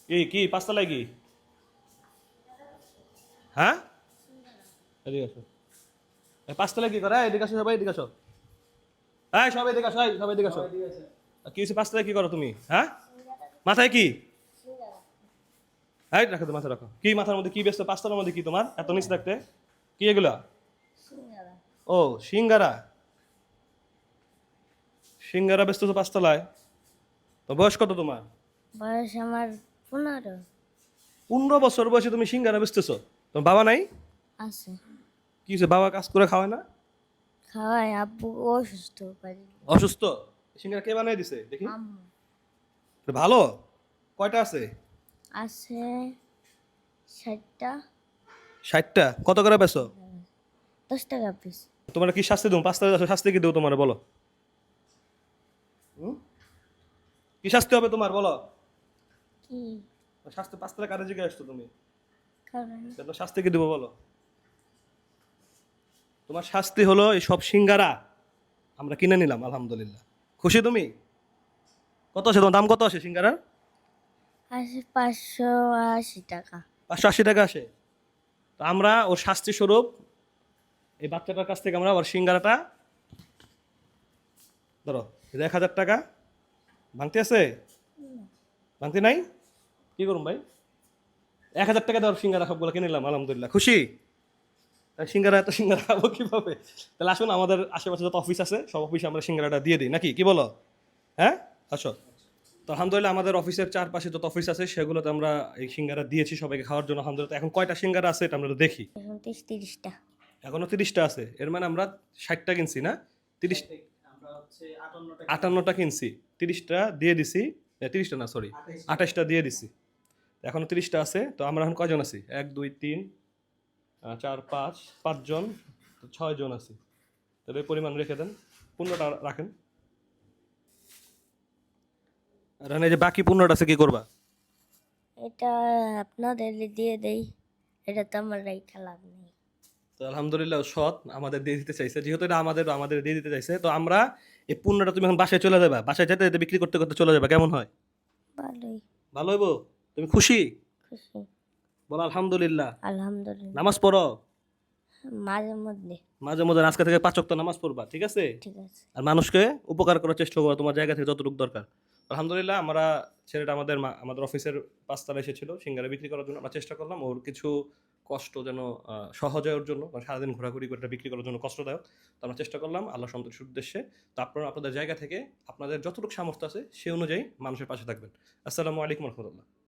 কি কি পাঁচতলায় কি? হ্যাঁ, এদিকে আসো। পাঁচতলায় কি করে? এদিকে আসো, সবাই এদিকে আসো। সবাই এদিকে আসো, সবাই এদিকে আসো। কি হচ্ছে পাঁচতলায় কি করো তুমি? হ্যাঁ, মাথায় কি? রাখো তো, মাথা রাখো। কি মাথার মধ্যে কি ব্যস্ত? পাঁচতলার মধ্যে কি তোমার এত নিচ থাকতে? কি এগুলা? ও, সিঙ্গারা। সিঙ্গারা ব্যস্ত তো পাঁচতলায়। তো বয়স কত তোমার? বয়স আমার 15। 15 বছর বয়সে তুমি সিঙ্গারা বেচতেছো? তোমার বাবা নাই? আছে। কি হচ্ছে, বাবা কাজ করে খাওয়ায় না? খাওয়াই, আব্বু অসুস্থ পারি। অসুস্থ? সিঙ্গারা কে বানাই দিছে দেখি? আম্মু। এটা ভালো? কয়টা আছে? আছে 60টা। 60টা? কত করে বেচো? 10 টাকা পিস। তোমার কি শাস্তি দেবো? পাঁচটা শাস্তি কি দেবো তোমার, বলো? কি শাস্তি হবে তোমার, বলো? কি শাস্তি পাঁচটা কারে জিজ্ঞাসা আসছো তুমি? কারণ? তোমার শাস্তি কি দেবো, বলো? তোমার শাস্তি হলো এই সব সিঙ্গারা আমরা কিনে নিলাম, আলহামদুলিল্লাহ। খুশি তুমি? কত আছে তোমার দাম, কত আসে সিঙ্গারার? আছে 580 টাকা। 580 টাকা আসে। তো আমরা ওর শাস্তি স্বরূপ এই বাচ্চাটার কাছ থেকে আমরা ওর সিঙ্গারাটা ধরো 1,000 টাকা ভাঙতে আছে, ভাঙতে নাই? কি করুন ভাই, 1,000 টাকা দেওয়ার সিঙ্গারা সবগুলো কিনে নিলাম, আলহামদুলিল্লাহ। খুশি? সিঙ্গারা, এত সিঙ্গারা খাবো কিভাবে? তাহলে আসুন, আমাদের আশেপাশে যত অফিস আছে সব অফিসে আমরা সিঙ্গারাটা দিয়ে দিই নাকি, কি বলো? হ্যাঁ, আসো। তো আলহামদুলিল্লাহ আমাদের অফিসের চারপাশে যত অফিস আছে সেগুলোতে আমরা এই সিঙ্গারা দিয়েছি সবাইকে খাওয়ার জন্য, আলহামদুলিল্লাহ। এখন কয়টা সিঙ্গারা আছে এটা আমরা একটু দেখি। এখন 30টা। এখনো 30টা আছে, এর মানে আমরা 60টা কিনছি না? 30, 58টা কিনছি, 30টা দিয়ে দিছি। 30টা না, সরি, 28টা দিয়ে দিছি। এখনো 30টা আছে। তো আমরা এখন কয়জন আছি? 1 2 3 4 5, 5 জন, 6 জন আছি। তাহলে এই পরিমাণ রেখে দেন, 15টা রাখেন। আর এই যে বাকি 15টা আছে কি করবা? এটা আপনাদের দিয়ে দেই। এটা তো আমার রাইখা লাভ নেই। তো আলহামদুলিল্লাহ সৎ, আমাদের দিয়ে দিতে চাইছে, যেহেতু এটা আমাদের দিয়ে দিতে চাইছে। তো আমরা এই 15টা, তুমি এখন বাসায় চলে যাবে, বাসায় যেতে যেতে বিক্রি করতে করতে চলে যাবে, কেমন হয়? ভালোই। ভালো হইব? তুমি খুশি? খুশি। বলো আলহামদুলিল্লাহ। আলহামদুলিল্লাহ। নামাজ পড়ো? মাঝে মধ্যে। মাঝে মাঝে আজকে থেকে 5 ওয়াক্ত নামাজ পড়বা, ঠিক আছে? ঠিক আছে। আর মানুষকে উপকার করার চেষ্টা করো তোমার জায়গা থেকে যতটুকু দরকার। আলহামদুলিল্লাহ আমরা, ছেলেটা আমাদের অফিসের 5 তলায় এসেছিল সিঙ্গারা বিক্রি করার জন্য। আমরা চেষ্টা করলাম ওর কিছু কষ্ট যেন সহজ হয় ওর জন্য, কারণ সারাদিন ঘোরাঘুরি করে এটা বিক্রি করার জন্য কষ্টদায়ক। তো আমরা চেষ্টা করলাম আল্লাহ সন্তুষ্টির উদ্দেশ্যে। তো আপনারা আপনাদের জায়গা থেকে আপনাদের যতটুকু সামর্থ্য আছে সে অনুযায়ী মানুষের পাশে থাকবেন। আসসালামু আলাইকুম রহমতুল্লাহ।